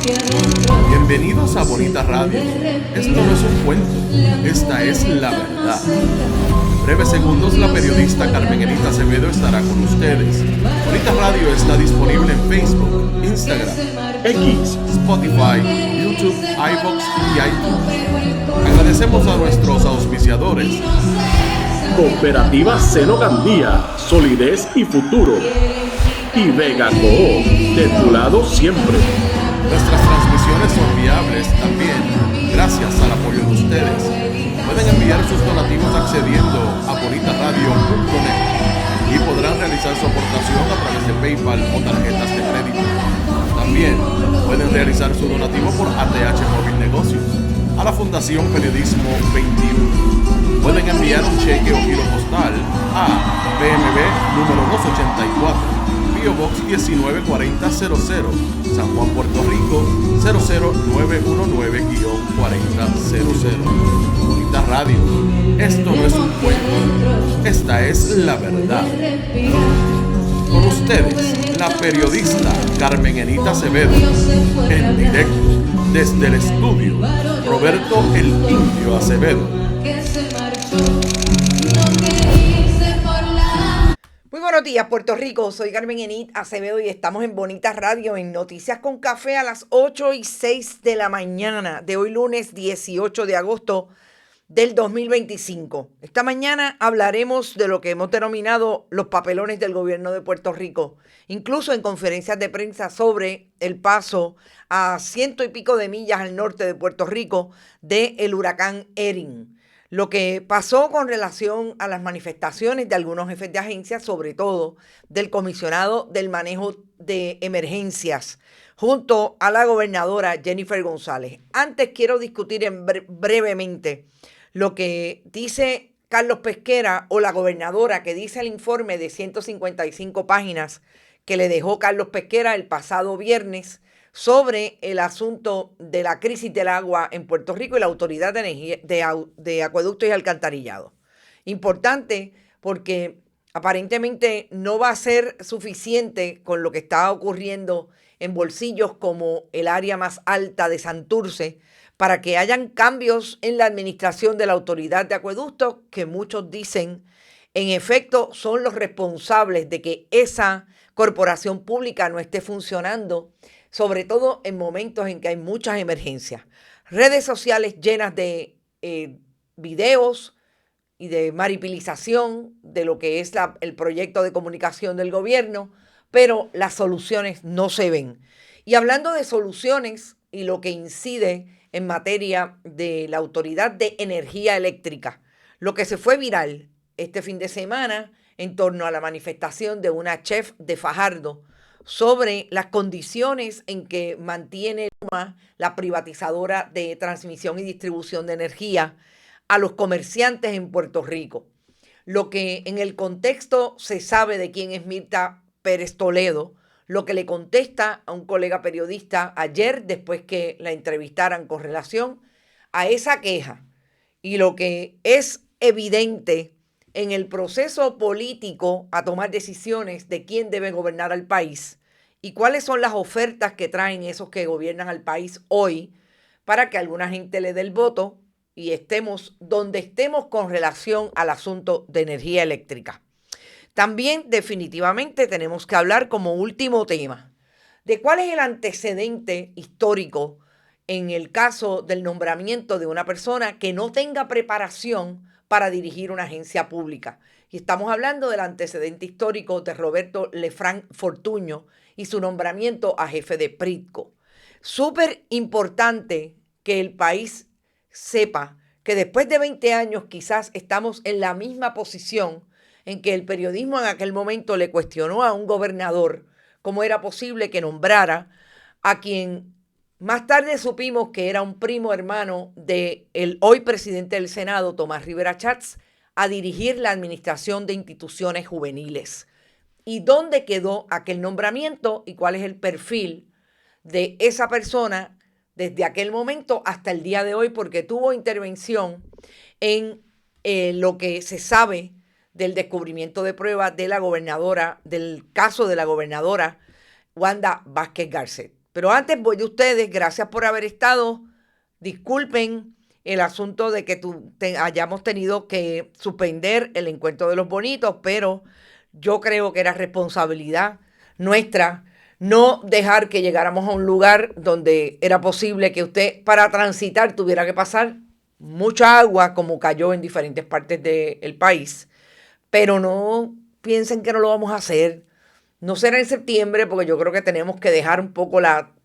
Bienvenidos a Bonita Radio. Esto no es un cuento, esta es la verdad. En breves segundos, la periodista Carmen Enita Acevedo estará con ustedes. Bonita Radio está disponible en Facebook, Instagram, X, Spotify, YouTube, iVoox y iTunes. Agradecemos a nuestros auspiciadores. Cooperativa Seno Gandía, solidez y futuro. Y Vega Coop, de tu lado siempre. Nuestras transmisiones son viables también gracias al apoyo de ustedes. Pueden enviar sus donativos accediendo a bonitaradio.net y podrán realizar su aportación a través de PayPal o tarjetas de crédito. También pueden realizar su donativo por ATH Móvil Negocios a la Fundación Periodismo 21. Pueden enviar un cheque o giro postal a PMB número 284, P.O. Box 194000, San Juan, Puerto Rico 00919-4000. Bonita Radio, esto no es un cuento, esta es la verdad. Con ustedes, la periodista Carmen Enita Acevedo, en directo desde el estudio Roberto el Indio Acevedo. Muy buenos días, Puerto Rico. Soy Carmen Enita Acevedo y estamos en Bonita Radio en Noticias con Café a las 8:06 de la mañana de hoy lunes 18 de agosto del 2025. Esta mañana hablaremos de lo que hemos denominado los papelones del gobierno de Puerto Rico, incluso en conferencias de prensa sobre el paso a 100 y pico de millas al norte de Puerto Rico del huracán Erin. Lo que pasó con relación a las manifestaciones de algunos jefes de agencias, sobre todo del comisionado del manejo de emergencias, junto a la gobernadora Jennifer González. Antes quiero discutir brevemente lo que dice Carlos Pesquera o la gobernadora, que dice el informe de 155 páginas que le dejó Carlos Pesquera el pasado viernes sobre el asunto de la crisis del agua en Puerto Rico y la Autoridad de Energía de Acueductos y Alcantarillado. Importante porque aparentemente no va a ser suficiente con lo que está ocurriendo en bolsillos como el área más alta de Santurce para que hayan cambios en la administración de la Autoridad de Acueductos, que muchos dicen en efecto son los responsables de que esa corporación pública no esté funcionando, sobre todo en momentos en que hay muchas emergencias. Redes sociales llenas de videos y de maripilización de lo que es el proyecto de comunicación del gobierno, pero las soluciones no se ven. Y hablando de soluciones y lo que incide en materia de la Autoridad de Energía Eléctrica, lo que se fue viral este fin de semana en torno a la manifestación de una chef de Fajardo sobre las condiciones en que mantiene la privatizadora de transmisión y distribución de energía a los comerciantes en Puerto Rico. Lo que en el contexto se sabe de quién es Mirta Pérez Toledo, lo que le contesta a un colega periodista ayer después que la entrevistaran con relación a esa queja, y lo que es evidente en el proceso político a tomar decisiones de quién debe gobernar al país y cuáles son las ofertas que traen esos que gobiernan al país hoy para que alguna gente le dé el voto y estemos donde estemos con relación al asunto de energía eléctrica. También definitivamente tenemos que hablar como último tema de cuál es el antecedente histórico en el caso del nombramiento de una persona que no tenga preparación para dirigir una agencia pública. Y estamos hablando del antecedente histórico de Roberto Lefranc Fortuño y su nombramiento a jefe de PRITCO. Súper importante que el país sepa que después de 20 años quizás estamos en la misma posición en que el periodismo en aquel momento le cuestionó a un gobernador cómo era posible que nombrara a quien más tarde supimos que era un primo hermano del hoy presidente del Senado, Tomás Rivera Chats, a dirigir la administración de instituciones juveniles. ¿Y dónde quedó aquel nombramiento y cuál es el perfil de esa persona desde aquel momento hasta el día de hoy? Porque tuvo intervención en lo que se sabe del descubrimiento de pruebas de la gobernadora, del caso de la gobernadora Wanda Vázquez Garcet. Pero antes voy de ustedes, gracias por haber estado. Disculpen el asunto de que hayamos tenido que suspender el encuentro de los bonitos, pero yo creo que era responsabilidad nuestra no dejar que llegáramos a un lugar donde era posible que usted para transitar tuviera que pasar mucha agua como cayó en diferentes partes del país. Pero no piensen que no lo vamos a hacer. No será en septiembre porque yo creo que tenemos que dejar un poco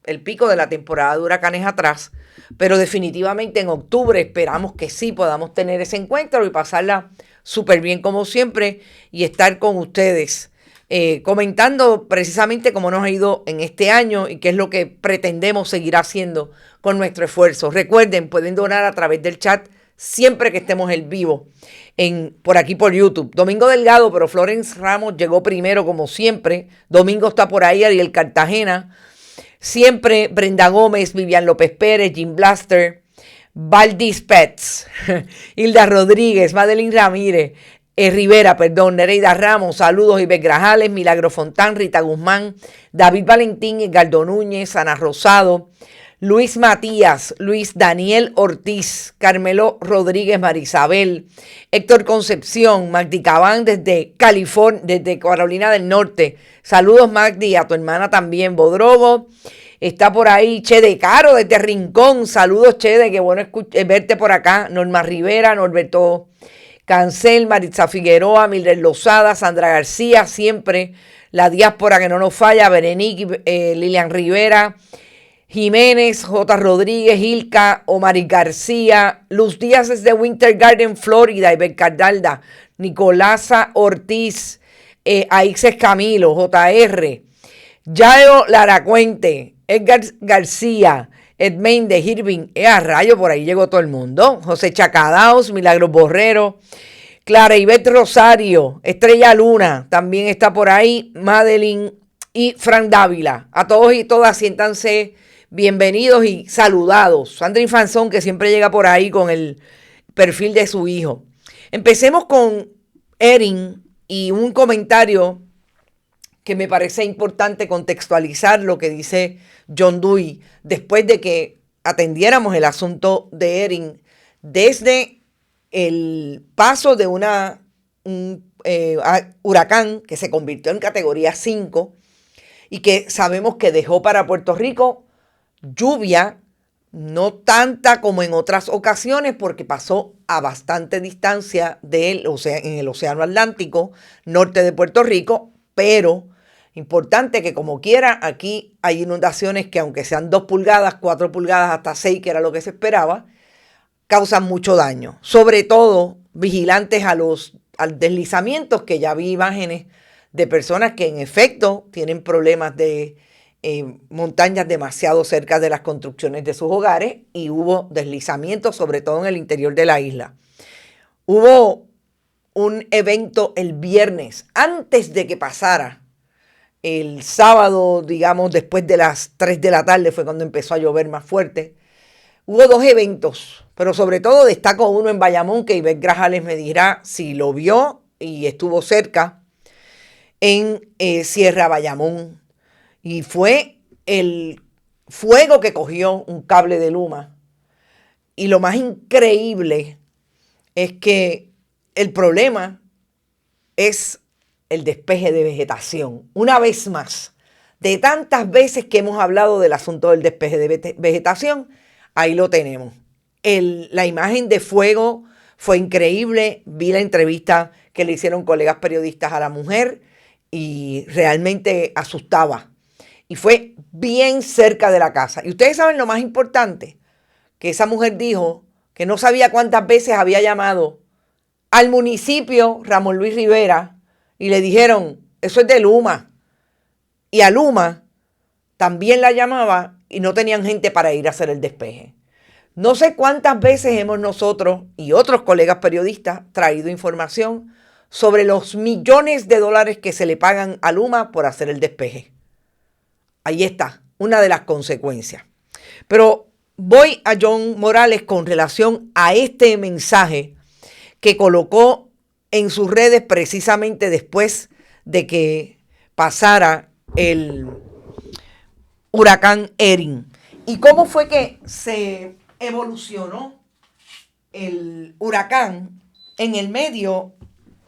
el pico de la temporada de huracanes atrás, pero definitivamente en octubre esperamos que sí podamos tener ese encuentro y pasarla súper bien como siempre y estar con ustedes comentando precisamente cómo nos ha ido en este año y qué es lo que pretendemos seguir haciendo con nuestro esfuerzo. Recuerden, pueden donar a través del chat siempre que estemos en vivo por aquí por YouTube. Domingo Delgado, pero Florence Ramos llegó primero como siempre. Domingo está por ahí, Ariel Cartagena. Siempre Brenda Gómez, Vivian López Pérez, Jim Blaster, Valdis Pets, Hilda Rodríguez, Madeline Ramírez, Rivera, Nereida Ramos, saludos, Iber Grajales, Milagro Fontán, Rita Guzmán, David Valentín, Edgardo Núñez, Ana Rosado, Luis Matías, Luis Daniel Ortiz, Carmelo Rodríguez, Marisabel, Héctor Concepción, Magdi Cabán desde California, desde Carolina del Norte. Saludos, Magdi, a tu hermana también, Bodrogo. Está por ahí Chede Caro desde Rincón. Saludos, Chede, qué bueno verte por acá. Norma Rivera, Norberto Cancel, Maritza Figueroa, Mildred Lozada, Sandra García, siempre la diáspora que no nos falla, Berenique, Lilian Rivera, Jiménez, J. Rodríguez, Ilka, Omar García, Luz Díaz desde Winter Garden, Florida, Iber Cardalda, Nicolasa Ortiz, Aixes Camilo, JR, Yayo Laracuente, Edgar García, Edmende, Irving, a rayo, por ahí llegó todo el mundo, José Chacadaos, Milagros Borrero, Clara Ivette Rosario, Estrella Luna, también está por ahí, Madeline y Fran Dávila. A todos y todas siéntanse bienvenidos y saludados. Sandra Infanzón, que siempre llega por ahí con el perfil de su hijo. Empecemos con Erin y un comentario que me parece importante contextualizar lo que dice John Dewey después de que atendiéramos el asunto de Erin desde el paso de un huracán que se convirtió en categoría 5 y que sabemos que dejó para Puerto Rico lluvia, no tanta como en otras ocasiones porque pasó a bastante distancia en el Océano Atlántico, norte de Puerto Rico, pero importante que como quiera, aquí hay inundaciones que aunque sean 2 pulgadas, 4 pulgadas, hasta 6, que era lo que se esperaba, causan mucho daño. Sobre todo vigilantes a los deslizamientos, que ya vi imágenes de personas que en efecto tienen problemas de montañas demasiado cerca de las construcciones de sus hogares y hubo deslizamientos, sobre todo en el interior de la isla. Hubo un evento el viernes, antes de que pasara. El sábado, digamos, después de las 3 de la tarde fue cuando empezó a llover más fuerte. Hubo 2 eventos, pero sobre todo destaco uno en Bayamón, que Ivette Grajales me dirá si lo vio y estuvo cerca, en Sierra Bayamón. Y fue el fuego que cogió un cable de Luma. Y lo más increíble es que el problema es el despeje de vegetación. Una vez más, de tantas veces que hemos hablado del asunto del despeje de vegetación, ahí lo tenemos. La imagen de fuego fue increíble. Vi la entrevista que le hicieron colegas periodistas a la mujer y realmente asustaba. Y fue bien cerca de la casa. Y ustedes saben lo más importante, que esa mujer dijo que no sabía cuántas veces había llamado al municipio Ramón Luis Rivera y le dijeron, eso es de Luma. Y a Luma también la llamaba y no tenían gente para ir a hacer el despeje. No sé cuántas veces hemos nosotros y otros colegas periodistas traído información sobre los millones de dólares que se le pagan a Luma por hacer el despeje. Ahí está, una de las consecuencias. Pero voy a John Morales con relación a este mensaje que colocó en sus redes precisamente después de que pasara huracán Erin. ¿Y cómo fue que se evolucionó el huracán en el medio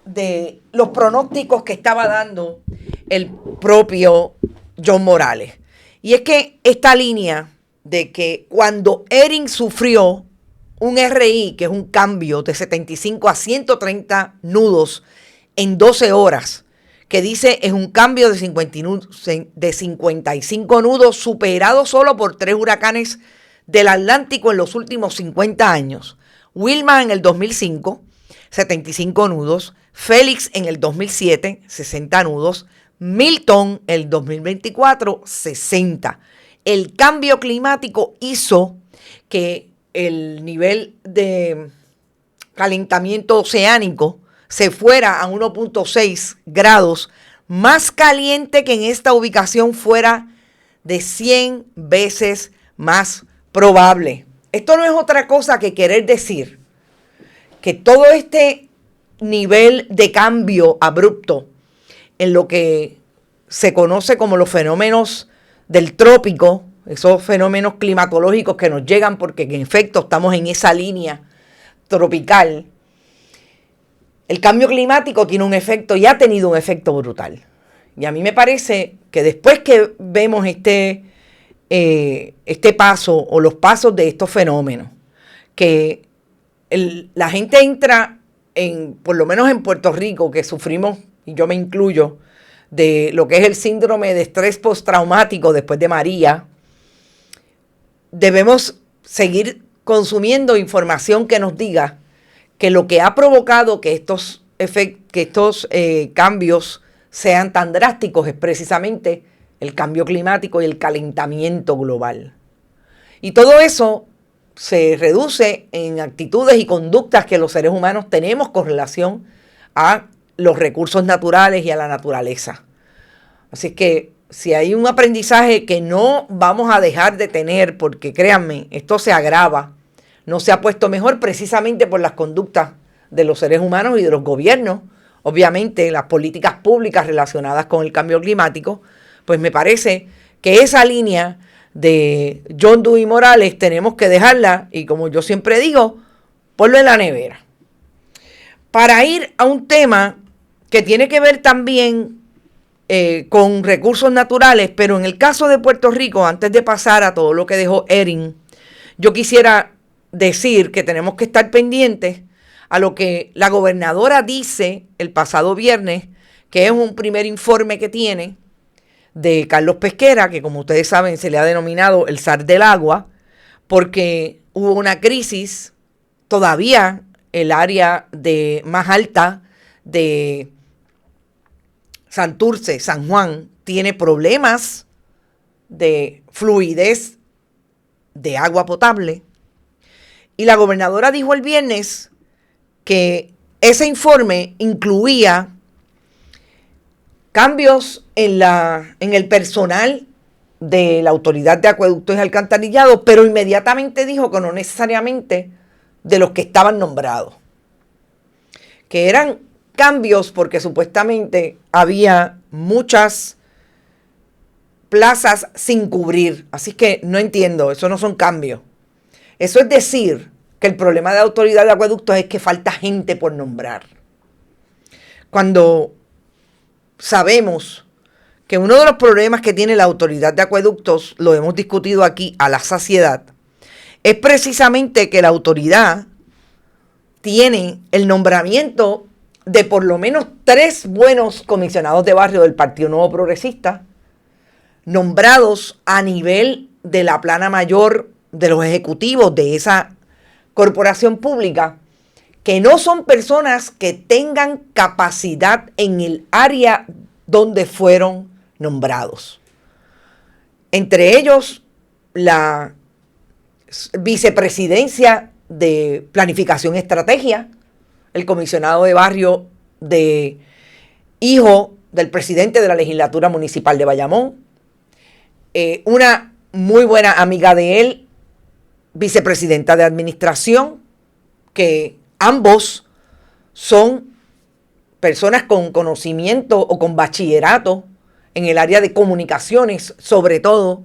de los pronósticos que estaba dando el propio John Morales? Y es que esta línea de que cuando Erin sufrió un RI, que es un cambio de 75 a 130 nudos en 12 horas, que dice es un cambio de 55 nudos superado solo por 3 huracanes del Atlántico en los últimos 50 años. Wilma en el 2005, 75 nudos. Félix en el 2007, 60 nudos. Milton en el 2024, 60. El cambio climático hizo que el nivel de calentamiento oceánico se fuera a 1.6 grados, más caliente que en esta ubicación fuera de 100 veces más probable. Esto no es otra cosa que querer decir que todo este nivel de cambio abrupto en lo que se conoce como los fenómenos del trópico, esos fenómenos climatológicos que nos llegan porque en efecto estamos en esa línea tropical, el cambio climático tiene un efecto y ha tenido un efecto brutal. Y a mí me parece que después que vemos este paso o los pasos de estos fenómenos, que la gente entra por lo menos en Puerto Rico, que sufrimos, y yo me incluyo, de lo que es el síndrome de estrés postraumático después de María, debemos seguir consumiendo información que nos diga que lo que ha provocado que estos cambios sean tan drásticos es precisamente el cambio climático y el calentamiento global. Y todo eso se reduce en actitudes y conductas que los seres humanos tenemos con relación a los recursos naturales y a la naturaleza. Así que si hay un aprendizaje que no vamos a dejar de tener, porque créanme, esto se agrava, no se ha puesto mejor precisamente por las conductas de los seres humanos y de los gobiernos, obviamente las políticas públicas relacionadas con el cambio climático, pues me parece que esa línea de John Dewey Morales tenemos que dejarla y, como yo siempre digo, ponlo en la nevera. Para ir a un tema que tiene que ver también con recursos naturales, pero en el caso de Puerto Rico, antes de pasar a todo lo que dejó Erin, yo quisiera decir que tenemos que estar pendientes a lo que la gobernadora dice el pasado viernes, que es un primer informe que tiene de Carlos Pesquera, que como ustedes saben se le ha denominado el zar del agua, porque hubo una crisis. Todavía el área más alta de Santurce, San Juan, tiene problemas de fluidez de agua potable. Y la gobernadora dijo el viernes que ese informe incluía cambios en el personal de la Autoridad de Acueductos y Alcantarillados, pero inmediatamente dijo que no necesariamente de los que estaban nombrados, que eran cambios porque supuestamente había muchas plazas sin cubrir. Así que no entiendo, eso no son cambios. Eso es decir que el problema de la Autoridad de Acueductos es que falta gente por nombrar. Cuando sabemos que uno de los problemas que tiene la Autoridad de Acueductos, lo hemos discutido aquí a la saciedad, es precisamente que la autoridad tiene el nombramiento de por lo menos 3 buenos comisionados de barrio del Partido Nuevo Progresista, nombrados a nivel de la plana mayor de los ejecutivos de esa corporación pública, que no son personas que tengan capacidad en el área donde fueron nombrados. Entre ellos, la vicepresidencia de Planificación y Estrategia, el comisionado de barrio hijo del presidente de la legislatura municipal de Bayamón, una muy buena amiga de él, vicepresidenta de administración, que ambos son personas con conocimiento o con bachillerato en el área de comunicaciones, sobre todo,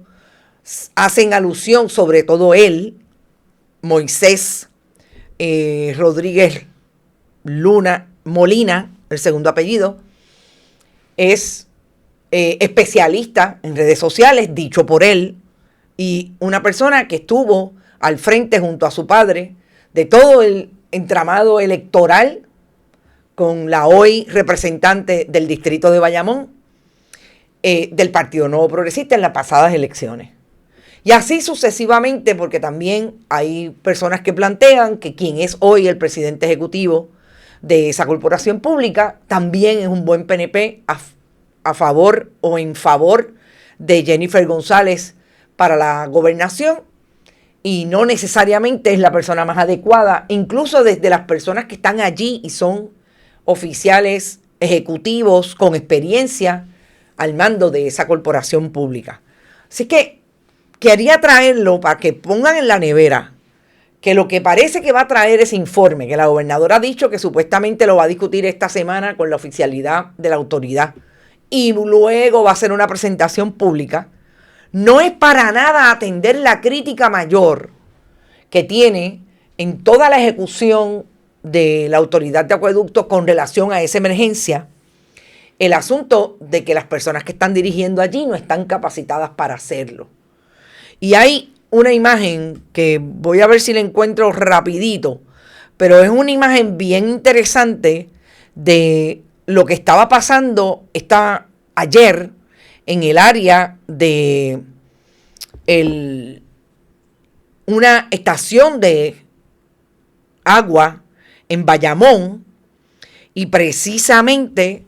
hacen alusión, sobre todo él, Moisés Rodríguez Molina, el segundo apellido, es especialista en redes sociales, dicho por él, y una persona que estuvo al frente junto a su padre de todo el entramado electoral con la hoy representante del distrito de Bayamón, del Partido Nuevo Progresista en las pasadas elecciones. Y así sucesivamente, porque también hay personas que plantean que quien es hoy el presidente ejecutivo de esa corporación pública también es un buen PNP a favor o en favor de Jennifer González para la gobernación, y no necesariamente es la persona más adecuada, incluso desde las personas que están allí y son oficiales ejecutivos con experiencia al mando de esa corporación pública. Así que quería traerlo para que pongan en la nevera que lo que parece que va a traer ese informe, que la gobernadora ha dicho que supuestamente lo va a discutir esta semana con la oficialidad de la autoridad y luego va a hacer una presentación pública, no es para nada atender la crítica mayor que tiene en toda la ejecución de la autoridad de acueductos con relación a esa emergencia, el asunto de que las personas que están dirigiendo allí no están capacitadas para hacerlo. Y hay una imagen que voy a ver si la encuentro rapidito, pero es una imagen bien interesante de lo que estaba pasando ayer en el área de una estación de agua en Bayamón, y precisamente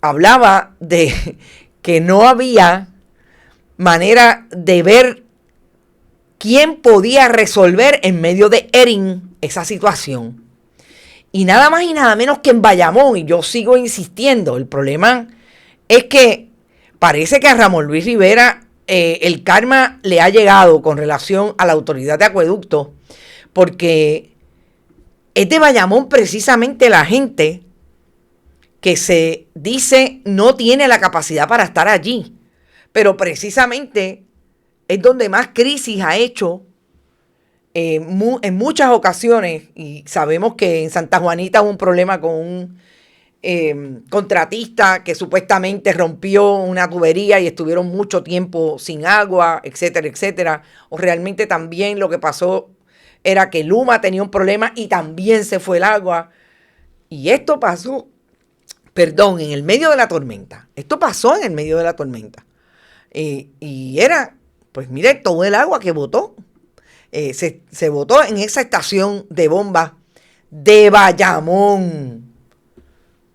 hablaba de que no había manera de ver quién podía resolver en medio de Erin esa situación. Y nada más y nada menos que en Bayamón, y yo sigo insistiendo, el problema es que parece que a Ramón Luis Rivera el karma le ha llegado con relación a la autoridad de acueducto, porque es de Bayamón precisamente la gente que se dice no tiene la capacidad para estar allí, pero precisamente es donde más crisis ha hecho en muchas ocasiones, y sabemos que en Santa Juanita hubo un problema con un contratista que supuestamente rompió una tubería y estuvieron mucho tiempo sin agua, etcétera, etcétera. O realmente también lo que pasó era que Luma tenía un problema y también se fue el agua. Y esto pasó, en el medio de la tormenta. Esto pasó en el medio de la tormenta. Y era, pues mire, todo el agua que botó. Se botó en esa estación de bomba de Bayamón.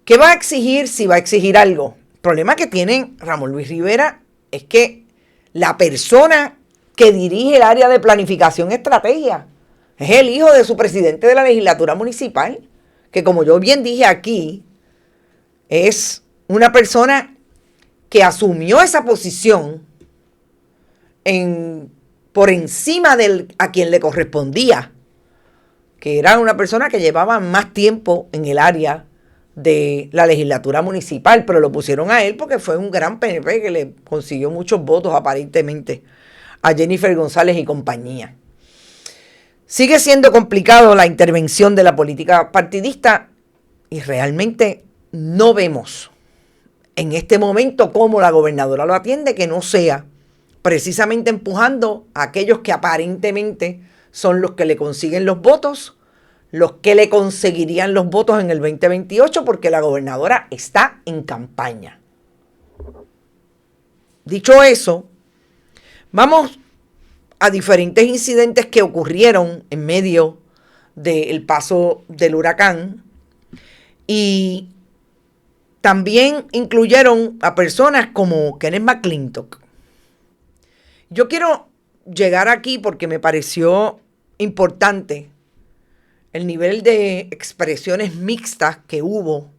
¿Qué va a exigir si va a exigir algo? El problema que tiene Ramón Luis Rivera es que la persona que dirige el área de planificación y estrategia es el hijo de su presidente de la legislatura municipal, que como yo bien dije aquí, es una persona que asumió esa posición por encima a quien le correspondía, que era una persona que llevaba más tiempo en el área de la legislatura municipal, pero lo pusieron a él porque fue un gran PNP que le consiguió muchos votos aparentemente a Jennifer González y compañía. Sigue siendo complicado la intervención de la política partidista y realmente no vemos en este momento cómo la gobernadora lo atiende, que no sea precisamente empujando a aquellos que aparentemente son los que le consiguen los votos, los que le conseguirían los votos en el 2028, porque la gobernadora está en campaña. Dicho eso, vamos a diferentes incidentes que ocurrieron en medio del paso del huracán, y también incluyeron a personas como Kenneth McClintock. Yo quiero llegar aquí porque me pareció importante el nivel de expresiones mixtas que hubo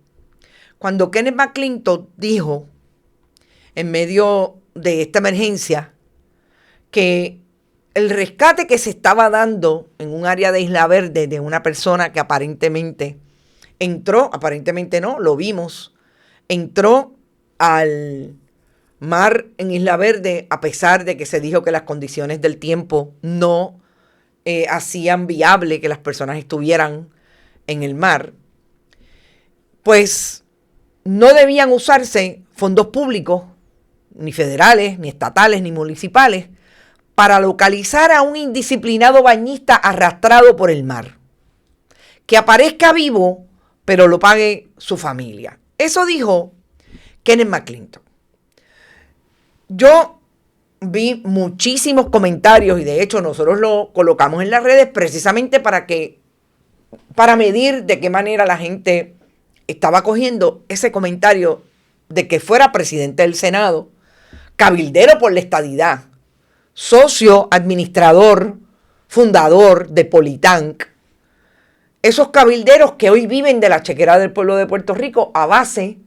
cuando Kenneth McClintock dijo en medio de esta emergencia que el rescate que se estaba dando en un área de Isla Verde de una persona que aparentemente entró, aparentemente no, lo vimos, entró al mar en Isla Verde, a pesar de que se dijo que las condiciones del tiempo no hacían viable que las personas estuvieran en el mar, pues no debían usarse fondos públicos, ni federales, ni estatales, ni municipales, para localizar a un indisciplinado bañista arrastrado por el mar. Que aparezca vivo, pero lo pague su familia. Eso dijo Kenneth McClintock. Yo vi muchísimos comentarios y de hecho nosotros lo colocamos en las redes precisamente para medir de qué manera la gente estaba cogiendo ese comentario de que fuera presidente del Senado, cabildero por la estadidad, socio, administrador, fundador de Politank. Esos cabilderos que hoy viven de la chequera del pueblo de Puerto Rico a base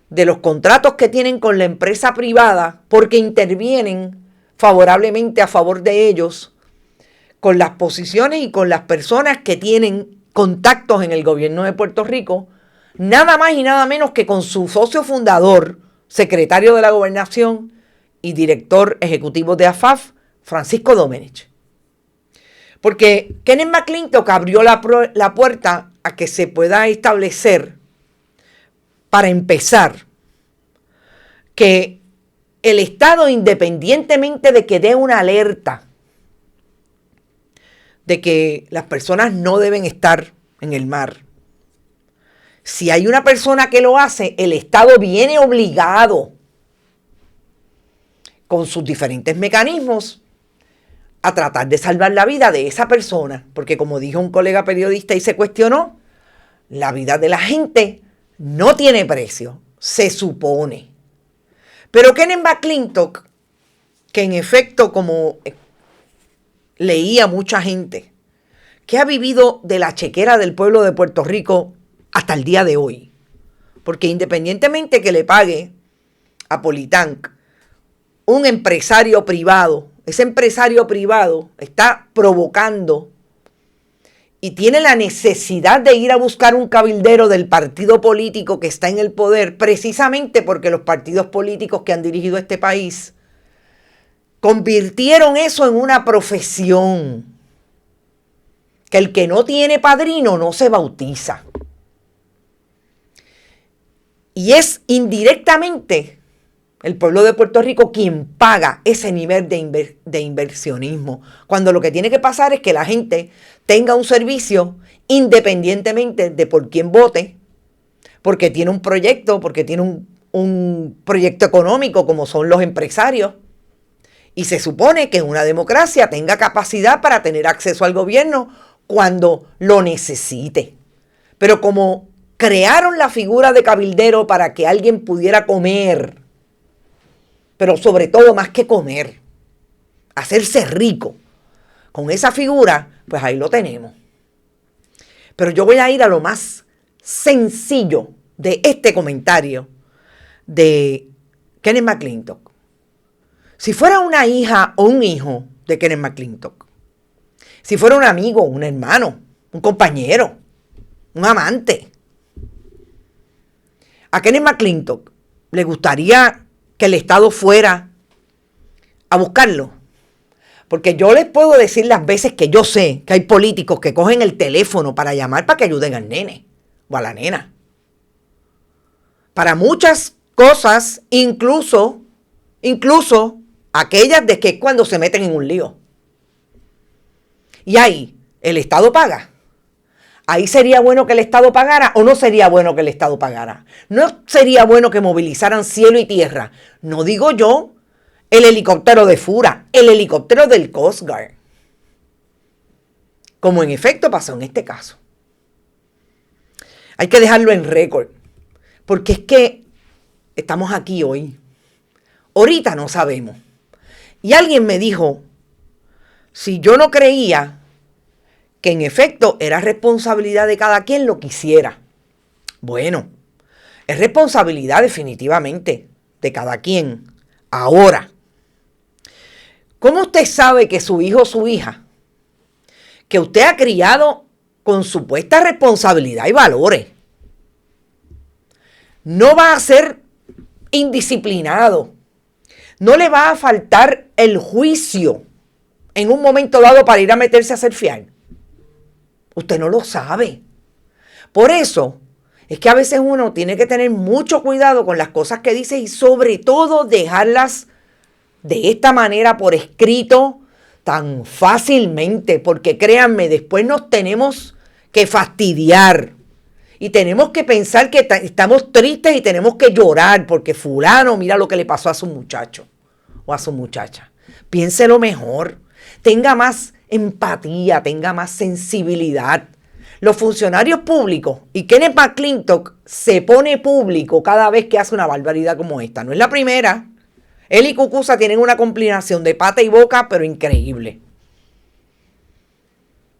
de los contratos que tienen con la empresa privada porque intervienen favorablemente a favor de ellos con las posiciones y con las personas que tienen contactos en el gobierno de Puerto Rico, nada más y nada menos que con su socio fundador, secretario de la Gobernación y director ejecutivo de AFAF, Francisco Domenech. Porque Kenneth McClintock abrió la puerta a que se pueda establecer, para empezar, que el Estado, independientemente de que dé una alerta de que las personas no deben estar en el mar, si hay una persona que lo hace, el Estado viene obligado con sus diferentes mecanismos a tratar de salvar la vida de esa persona. Porque como dijo un colega periodista y se cuestionó, la vida de la gente no tiene precio, se supone. Pero Kenneth McClintock, que en efecto, como leía mucha gente, que ha vivido de la chequera del pueblo de Puerto Rico hasta el día de hoy, porque independientemente que le pague a Politank un empresario privado, ese empresario privado está provocando y tiene la necesidad de ir a buscar un cabildero del partido político que está en el poder, precisamente porque los partidos políticos que han dirigido este país convirtieron eso en una profesión, que el que no tiene padrino no se bautiza. Y es indirectamente el pueblo de Puerto Rico quien paga ese nivel de inversionismo, cuando lo que tiene que pasar es que la gente tenga un servicio independientemente de por quién vote, porque tiene un proyecto, porque tiene un proyecto económico como son los empresarios. Y se supone que una democracia tenga capacidad para tener acceso al gobierno cuando lo necesite. Pero como crearon la figura de cabildero para que alguien pudiera comer, pero sobre todo más que comer, hacerse rico con esa figura, pues ahí lo tenemos. Pero yo voy a ir a lo más sencillo de este comentario de Kenneth McClintock. Si fuera una hija o un hijo de Kenneth McClintock, si fuera un amigo, un hermano, un compañero, un amante, a Kenneth McClintock le gustaría que el Estado fuera a buscarlo. Porque yo les puedo decir las veces que yo sé que hay políticos que cogen el teléfono para llamar para que ayuden al nene o a la nena. Para muchas cosas, incluso aquellas de que cuando se meten en un lío. Y ahí, ¿el Estado paga? ¿Ahí sería bueno que el Estado pagara o no sería bueno que el Estado pagara? ¿No sería bueno que movilizaran cielo y tierra? No digo yo el helicóptero de Fura, el helicóptero del Coast Guard. Como en efecto pasó en este caso. Hay que dejarlo en récord, porque es que estamos aquí hoy. Ahorita no sabemos. Y alguien me dijo, si yo no creía que en efecto era responsabilidad de cada quien lo que hiciera. Bueno, es responsabilidad definitivamente de cada quien. Ahora, ¿cómo usted sabe que su hijo o su hija, que usted ha criado con supuesta responsabilidad y valores, no va a ser indisciplinado no le va a faltar el juicio en un momento dado para ir a meterse a surfear. Usted no lo sabe. Por eso es que a veces uno tiene que tener mucho cuidado con las cosas que dice y sobre todo dejarlas de esta manera por escrito tan fácilmente, porque créanme, después nos tenemos que fastidiar y tenemos que pensar que estamos tristes y tenemos que llorar porque fulano, mira lo que le pasó a su muchacho o a su muchacha. Piénselo mejor, tenga más empatía, tenga más sensibilidad. Los funcionarios públicos, y Kenneth McClintock se pone público cada vez que hace una barbaridad como esta. No es la primera. Él y Cucuza tienen una combinación de pata y boca, pero increíble.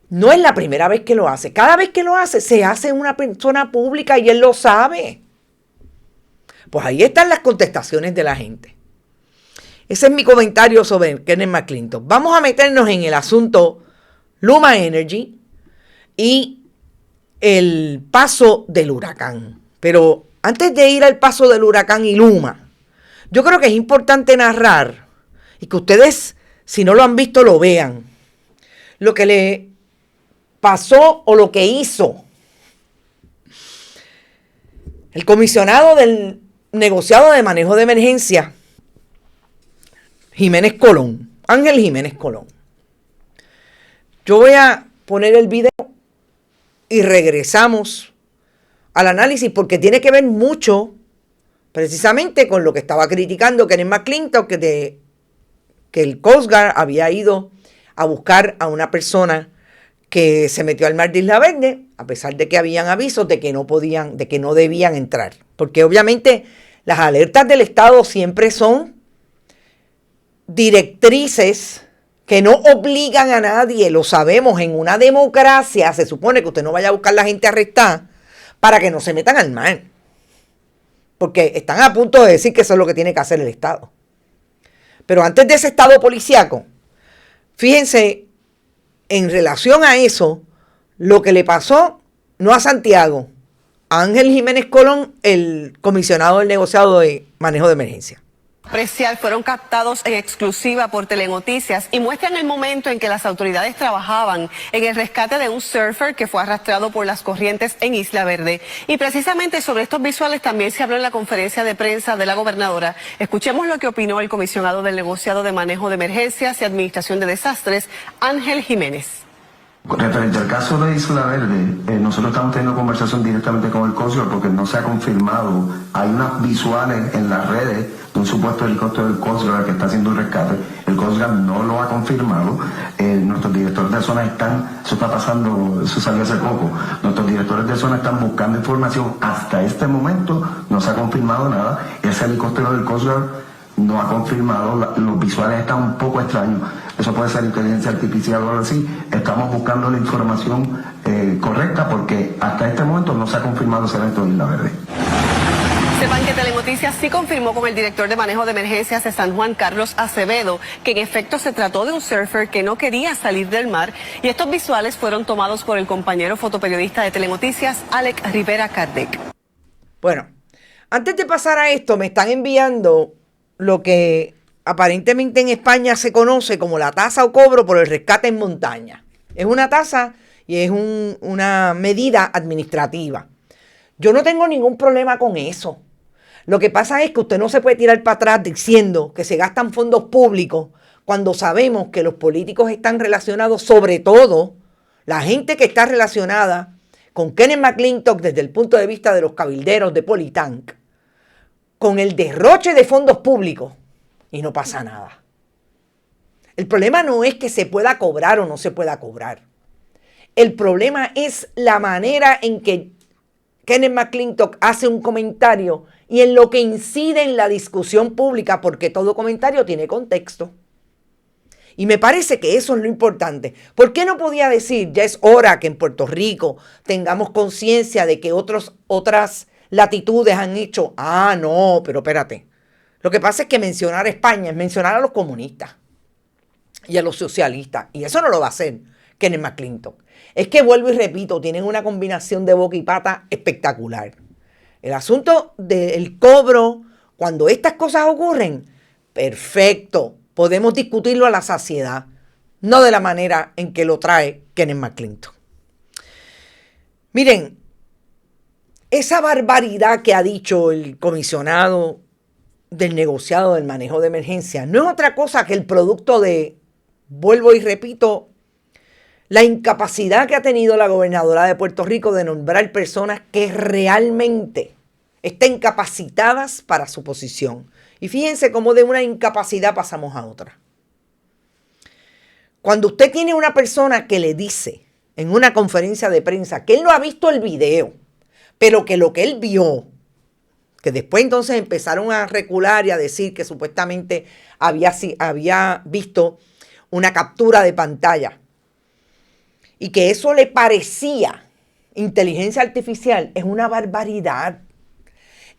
No es la primera vez que lo hace. Cada vez que lo hace, se hace una persona pública y él lo sabe. Pues ahí están las contestaciones de la gente. Ese es mi comentario sobre Kenneth McClintock. Vamos a meternos en el asunto Luma Energy y el paso del huracán. Pero antes de ir al paso del huracán y Luma, yo creo que es importante narrar y que ustedes, si no lo han visto, lo vean. Lo que le pasó o lo que hizo el comisionado del negociado de manejo de emergencia, Jiménez Colón, Ángel Jiménez Colón. Yo voy a poner el video y regresamos al análisis porque tiene que ver mucho precisamente con lo que estaba criticando Kenneth McClintock, que el Coast Guard había ido a buscar a una persona que se metió al mar de Isla Verde, a pesar de que habían avisos de que no podían, de que no debían entrar. Porque obviamente las alertas del Estado siempre son directrices que no obligan a nadie, lo sabemos, en una democracia se supone que usted no vaya a buscar a la gente arrestada para que no se metan al mar. Porque están a punto de decir que eso es lo que tiene que hacer el Estado. Pero antes de ese Estado policíaco, fíjense, en relación a eso, lo que le pasó, no a Santiago, a Ángel Jiménez Colón, el comisionado del negociado de manejo de emergencia. Precial fueron captados en exclusiva por Telenoticias y muestran el momento en que las autoridades trabajaban en el rescate de un surfer que fue arrastrado por las corrientes en Isla Verde. Y precisamente sobre estos visuales también se habló en la conferencia de prensa de la gobernadora. Escuchemos lo que opinó el comisionado del negociado de manejo de emergencias y administración de desastres, Ángel Jiménez. Referente al caso de Isla Verde, nosotros estamos teniendo conversación directamente con el Coast Guard porque no se ha confirmado. Hay unas visuales en las redes de un supuesto helicóptero del Coast Guard que está haciendo un rescate. El Coast Guard no lo ha confirmado. Nuestros directores de zona están, eso está pasando, eso salió hace poco. Nuestros directores de zona están buscando información. Hasta este momento no se ha confirmado nada. Ese helicóptero del Coast Guard no ha confirmado, los visuales están un poco extraños. Eso puede ser inteligencia artificial o algo así. Estamos buscando la información correcta porque hasta este momento no se ha confirmado ese evento de Isla Verde. Sepan que Telenoticias sí confirmó con el director de manejo de emergencias de San Juan, Carlos Acevedo, que en efecto se trató de un surfer que no quería salir del mar y estos visuales fueron tomados por el compañero fotoperiodista de Telenoticias, Alex Rivera Kardec. Bueno, antes de pasar a esto, me están enviando lo que aparentemente en España se conoce como la tasa o cobro por el rescate en montaña. Es una tasa y es una medida administrativa. Yo no tengo ningún problema con eso. Lo que pasa es que usted no se puede tirar para atrás diciendo que se gastan fondos públicos cuando sabemos que los políticos están relacionados, sobre todo la gente que está relacionada con Kenneth McClintock desde el punto de vista de los cabilderos de Politank, con el derroche de fondos públicos y no pasa nada. El problema no es que se pueda cobrar o no se pueda cobrar. El problema es la manera en que Kenneth McClintock hace un comentario y en lo que incide en la discusión pública, porque todo comentario tiene contexto. Y me parece que eso es lo importante. ¿Por qué no podía decir, ya es hora que en Puerto Rico tengamos conciencia de que otras latitudes han hecho? Ah, no, pero espérate. Lo que pasa es que mencionar a España es mencionar a los comunistas y a los socialistas. Y eso no lo va a hacer Kenneth McClintock. Es que vuelvo y repito, tienen una combinación de boca y pata espectacular. El asunto del cobro, cuando estas cosas ocurren, Perfecto. Podemos discutirlo a la saciedad, no de la manera en que lo trae Kenneth McClintock. Miren, esa barbaridad que ha dicho el comisionado del negociado del manejo de emergencia no es otra cosa que el producto de, vuelvo y repito, la incapacidad que ha tenido la gobernadora de Puerto Rico de nombrar personas que realmente estén capacitadas para su posición. Y fíjense cómo de una incapacidad pasamos a otra. Cuando usted tiene una persona que le dice en una conferencia de prensa que él no ha visto el video, pero que lo que él vio, que después entonces empezaron a recular y a decir que supuestamente había visto una captura de pantalla y que eso le parecía inteligencia artificial, es una barbaridad.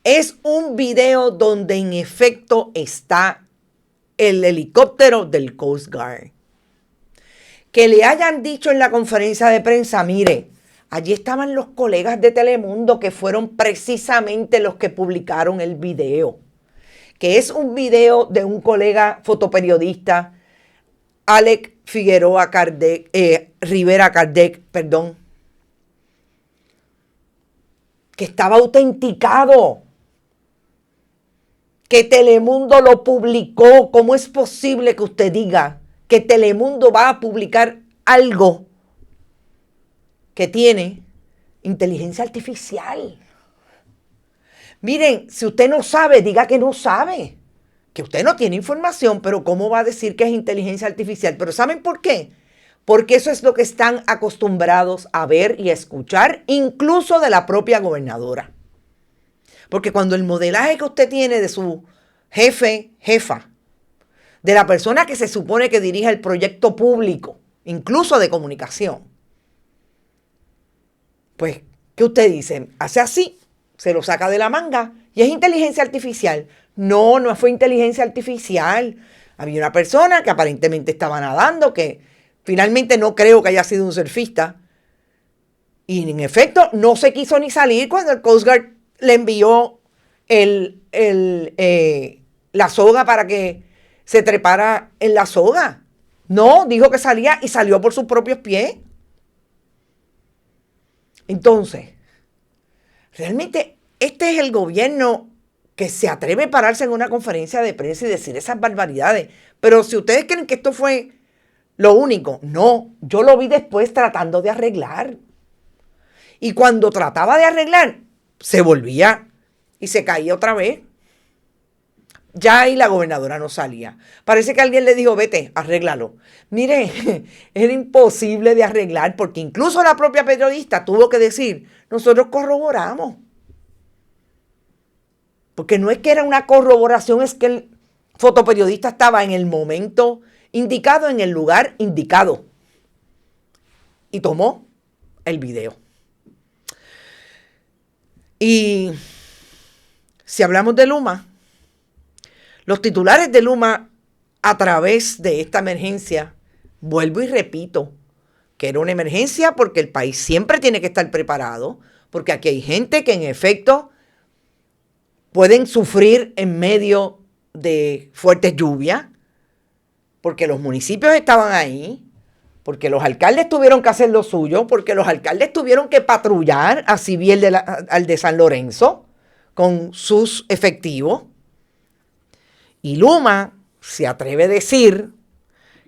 Es un video donde en efecto está el helicóptero del Coast Guard. Que le hayan dicho en la conferencia de prensa, mire, allí estaban los colegas de Telemundo que fueron precisamente los que publicaron el video. Que es un video de un colega fotoperiodista, Alex Figueroa Rivera Cardec, que estaba autenticado. Que Telemundo lo publicó. ¿Cómo es posible que usted diga que Telemundo va a publicar algo que tiene inteligencia artificial? Miren, si usted no sabe, diga que no sabe. Que usted no tiene información, pero ¿cómo va a decir que es inteligencia artificial? Pero ¿saben por qué? Porque eso es lo que están acostumbrados a ver y a escuchar, incluso de la propia gobernadora. Porque cuando el modelaje que usted tiene de su jefa, de la persona que se supone que dirige el proyecto público, incluso de comunicación, pues, ¿qué usted dice? Hace así, se lo saca de la manga y es inteligencia artificial. No, no fue inteligencia artificial. Había una persona que aparentemente estaba nadando, que finalmente no creo que haya sido un surfista. Y en efecto, no se quiso ni salir cuando el Coast Guard le envió la soga para que se trepara en la soga. No, dijo que salía y salió por sus propios pies. Entonces, realmente este es el gobierno que se atreve a pararse en una conferencia de prensa y decir esas barbaridades. Pero si ustedes creen que esto fue lo único, no, yo lo vi después tratando de arreglar. Y cuando trataba de arreglar, se volvía y se caía otra vez. Ya ahí la gobernadora no salía. Parece que alguien le dijo, vete, arréglalo. Mire, era imposible de arreglar porque incluso la propia periodista tuvo que decir, nosotros corroboramos. Porque no es que era una corroboración, es que el fotoperiodista estaba en el momento indicado, en el lugar indicado. Y tomó el video. Y si hablamos de Luma, los titulares de Luma a través de esta emergencia, vuelvo y repito, que era una emergencia porque el país siempre tiene que estar preparado, porque aquí hay gente que en efecto pueden sufrir en medio de fuertes lluvias, porque los municipios estaban ahí, porque los alcaldes tuvieron que hacer lo suyo, porque los alcaldes tuvieron que patrullar a Civil al de San Lorenzo con sus efectivos. Y Luma se atreve a decir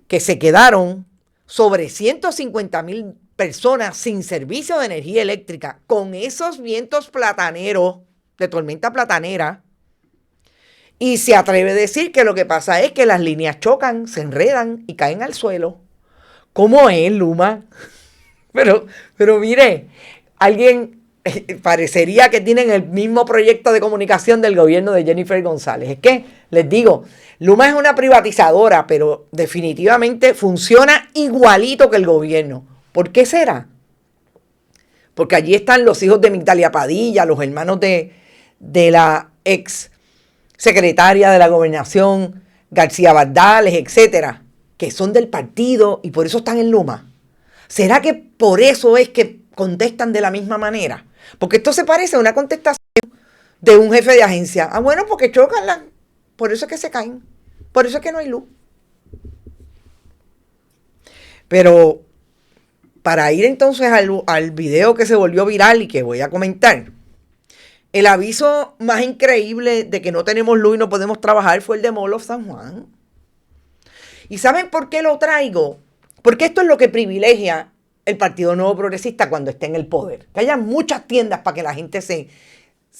que se quedaron sobre 150,000 personas sin servicio de energía eléctrica con esos vientos plataneros, de tormenta platanera. Y se atreve a decir que lo que pasa es que las líneas chocan, se enredan y caen al suelo. ¿Cómo es, Luma? Pero mire, alguien parecería que tienen el mismo proyecto de comunicación del gobierno de Jennifer González. Es que, les digo, Luma es una privatizadora, pero definitivamente funciona igualito que el gobierno. ¿Por qué será? Porque allí están los hijos de Migdalia Padilla, los hermanos de la ex secretaria de la Gobernación, García Bardales, etcétera, que son del partido y por eso están en Luma. ¿Será que por eso es que contestan de la misma manera? Porque esto se parece a una contestación de un jefe de agencia. Ah, bueno, porque chocan, por eso es que se caen. Por eso es que no hay luz. Pero para ir entonces al video que se volvió viral y que voy a comentar, el aviso más increíble de que no tenemos luz y no podemos trabajar fue el de Mall of San Juan. ¿Y saben por qué lo traigo? Porque esto es lo que privilegia el Partido Nuevo Progresista cuando esté en el poder. Que haya muchas tiendas para que la gente se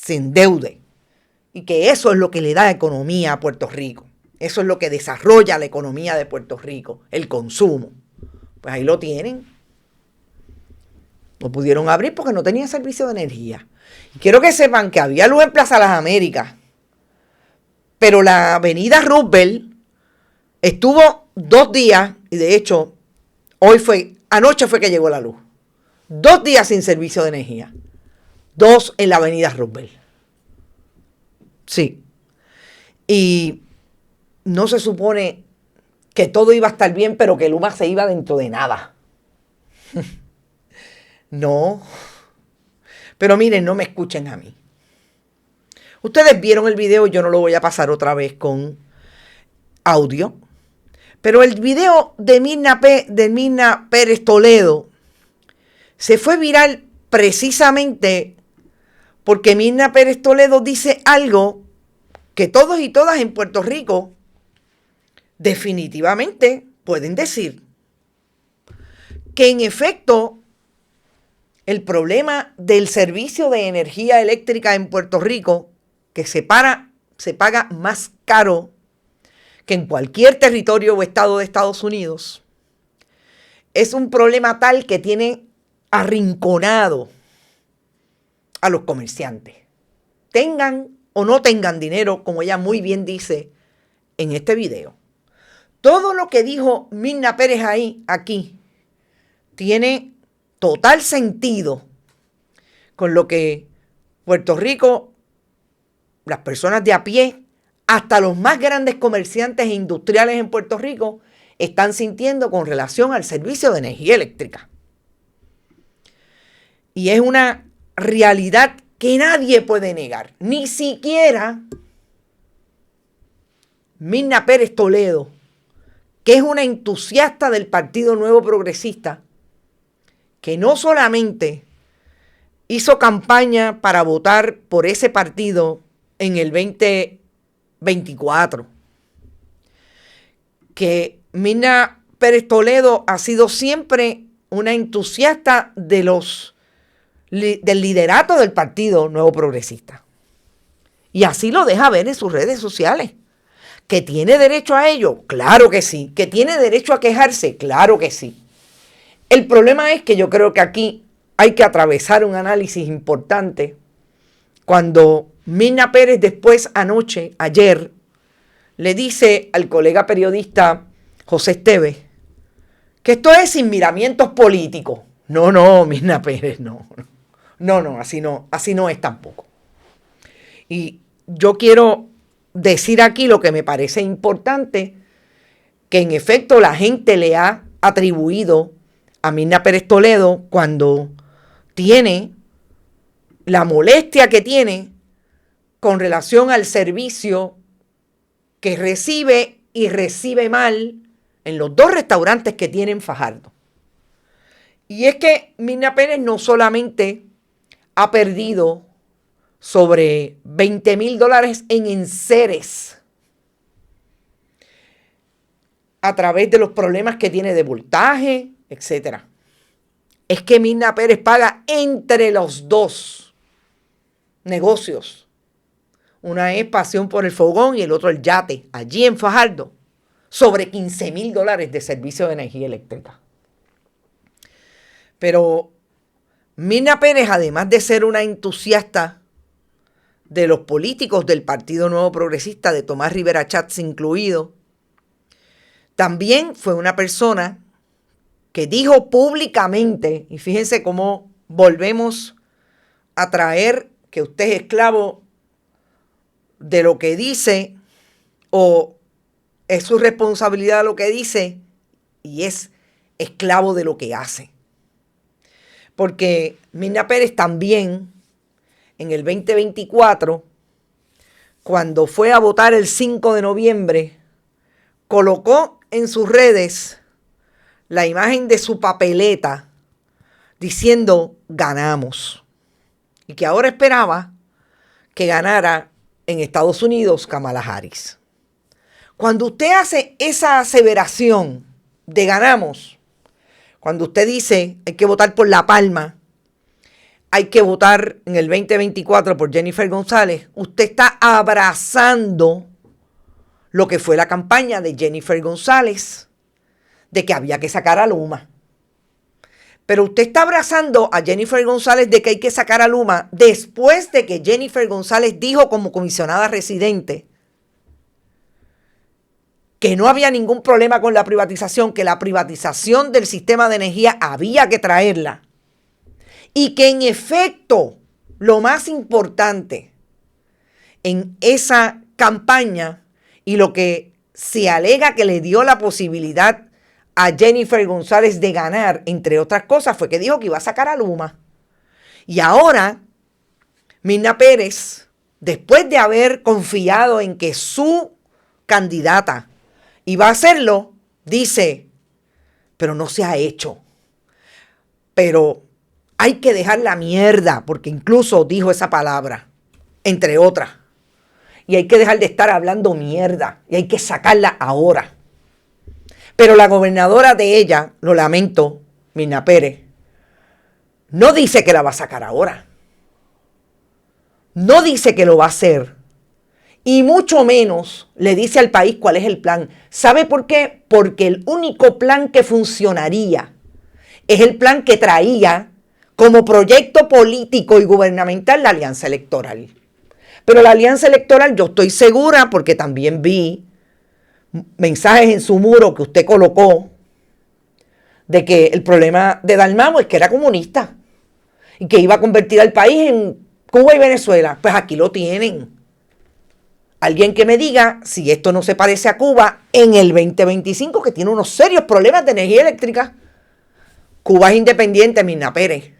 endeude. Y que eso es lo que le da economía a Puerto Rico. Eso es lo que desarrolla la economía de Puerto Rico, el consumo. Pues ahí lo tienen. No pudieron abrir porque no tenían servicio de energía. Y quiero que sepan que había luz en Plaza Las Américas, pero la avenida Roosevelt estuvo 2 días, y de hecho, anoche fue que llegó la luz. 2 días sin servicio de energía. 2 en la avenida Roosevelt. Sí. Y no se supone que todo iba a estar bien, pero que Luma se iba dentro de nada. No. Pero miren, no me escuchen a mí. Ustedes vieron el video, yo no lo voy a pasar otra vez con audio. Pero el video de Mirna Pérez Toledo se fue viral precisamente porque Mirna Pérez Toledo dice algo que todos y todas en Puerto Rico definitivamente pueden decir. Que en efecto, el problema del servicio de energía eléctrica en Puerto Rico, que se paga más caro que en cualquier territorio o estado de Estados Unidos, es un problema tal que tiene arrinconado a los comerciantes. Tengan o no tengan dinero, como ella muy bien dice en este video. Todo lo que dijo Mirna Pérez aquí tiene total sentido con lo que Puerto Rico, las personas de a pie, hasta los más grandes comerciantes e industriales en Puerto Rico están sintiendo con relación al servicio de energía eléctrica. Y es una realidad que nadie puede negar, ni siquiera Mirna Pérez Toledo, que es una entusiasta del Partido Nuevo Progresista, que no solamente hizo campaña para votar por ese partido en el 2024, que Mirna Pérez Toledo ha sido siempre una entusiasta del liderato del Partido Nuevo Progresista. Y así lo deja ver en sus redes sociales. ¿Que tiene derecho a ello? Claro que sí. ¿Que tiene derecho a quejarse? Claro que sí. El problema es que yo creo que aquí hay que atravesar un análisis importante cuando Mirna Pérez después ayer, le dice al colega periodista José Esteves que esto es sin miramientos políticos. No, Mirna Pérez, no, así no es tampoco. Y yo quiero decir aquí lo que me parece importante, que en efecto la gente le ha atribuido a Mirna Pérez Toledo cuando tiene la molestia que tiene con relación al servicio que recibe y recibe mal en los 2 restaurantes que tiene en Fajardo. Y es que Mirna Pérez no solamente ha perdido sobre $20,000 en enseres a través de los problemas que tiene de voltaje, etc. Es que Mirna Pérez paga entre los 2 negocios. Una es Pasión por el Fogón y el otro el Yate, allí en Fajardo, sobre $15,000 de servicio de energía eléctrica. Pero Mirna Pérez, además de ser una entusiasta de los políticos del Partido Nuevo Progresista, de Tomás Rivera Chats incluido, también fue una persona que dijo públicamente, y fíjense cómo volvemos a traer que usted es esclavo de lo que dice, o es su responsabilidad lo que dice, y es esclavo de lo que hace. Porque Mirna Pérez también, en el 2024, cuando fue a votar el 5 de noviembre, colocó en sus redes la imagen de su papeleta diciendo ganamos. Y que ahora esperaba que ganara en Estados Unidos Kamala Harris. Cuando usted hace esa aseveración de ganamos, cuando usted dice hay que votar por La Palma, hay que votar en el 2024 por Jennifer González, usted está abrazando lo que fue la campaña de Jennifer González, de que había que sacar a Luma. Pero usted está abrazando a Jennifer González de que hay que sacar a Luma después de que Jennifer González dijo como comisionada residente que no había ningún problema con la privatización, que la privatización del sistema de energía había que traerla. Y que en efecto, lo más importante en esa campaña y lo que se alega que le dio la posibilidad a Jennifer González de ganar, entre otras cosas, fue que dijo que iba a sacar a Luma. Y ahora, Mirna Pérez, después de haber confiado en que su candidata iba a hacerlo, dice, pero no se ha hecho. Pero hay que dejar la mierda, porque incluso dijo esa palabra, entre otras. Y hay que dejar de estar hablando mierda, y hay que sacarla ahora. Pero la gobernadora de ella, lo lamento, Mirna Pérez, no dice que la va a sacar ahora. No dice que lo va a hacer. Y mucho menos le dice al país cuál es el plan. ¿Sabe por qué? Porque el único plan que funcionaría es el plan que traía como proyecto político y gubernamental la alianza electoral. Pero la alianza electoral, yo estoy segura, porque también vi mensajes en su muro que usted colocó de que el problema de Dalmau es que era comunista y que iba a convertir al país en Cuba y Venezuela. Pues aquí lo tienen. Alguien que me diga si esto no se parece a Cuba en el 2025, que tiene unos serios problemas de energía eléctrica. Cuba es independiente, Mirna Pérez.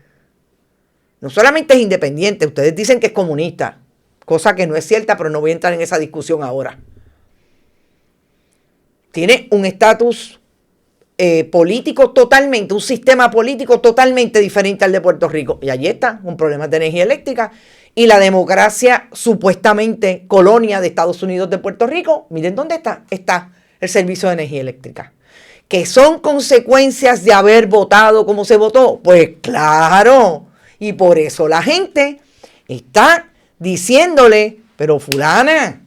No solamente es independiente, ustedes dicen que es comunista, cosa que no es cierta, pero no voy a entrar en esa discusión ahora. Tiene un estatus político totalmente, un sistema político totalmente diferente al de Puerto Rico. Y allí está, un problema de energía eléctrica. Y la democracia supuestamente colonia de Estados Unidos de Puerto Rico, miren dónde está. Está el servicio de energía eléctrica. ¿Que son consecuencias de haber votado como se votó? Pues claro. Y por eso la gente está diciéndole, pero fulana,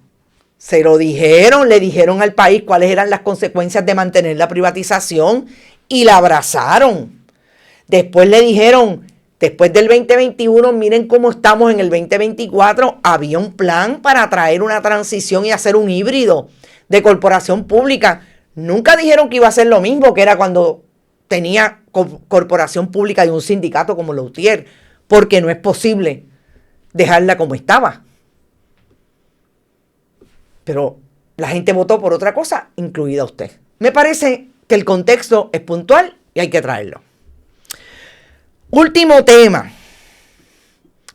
se lo dijeron, le dijeron al país cuáles eran las consecuencias de mantener la privatización y la abrazaron. Después le dijeron, después del 2021, miren cómo estamos en el 2024, había un plan para traer una transición y hacer un híbrido de corporación pública. Nunca dijeron que iba a ser lo mismo que era cuando tenía corporación pública y un sindicato como Lautier, porque no es posible dejarla como estaba. Pero la gente votó por otra cosa, incluida usted. Me parece que el contexto es puntual y hay que traerlo. Último tema.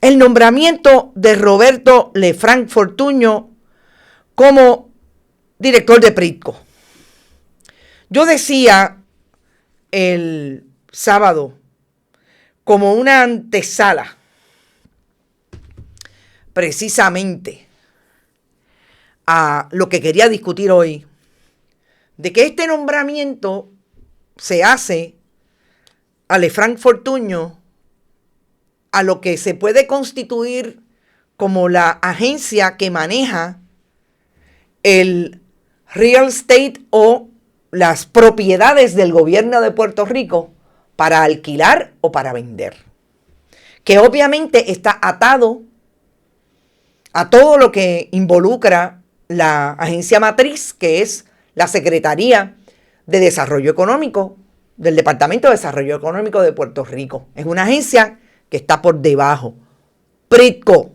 El nombramiento de Roberto Lefranc Fortuño como director de Pritco. Yo decía el sábado, como una antesala, precisamente a lo que quería discutir hoy, de que este nombramiento se hace a Lefranc Fortuño a lo que se puede constituir como la agencia que maneja el real estate o las propiedades del gobierno de Puerto Rico para alquilar o para vender, que obviamente está atado a todo lo que involucra la agencia matriz, que es la Secretaría de Desarrollo Económico del Departamento de Desarrollo Económico de Puerto Rico. Es una agencia que está por debajo, Pritco.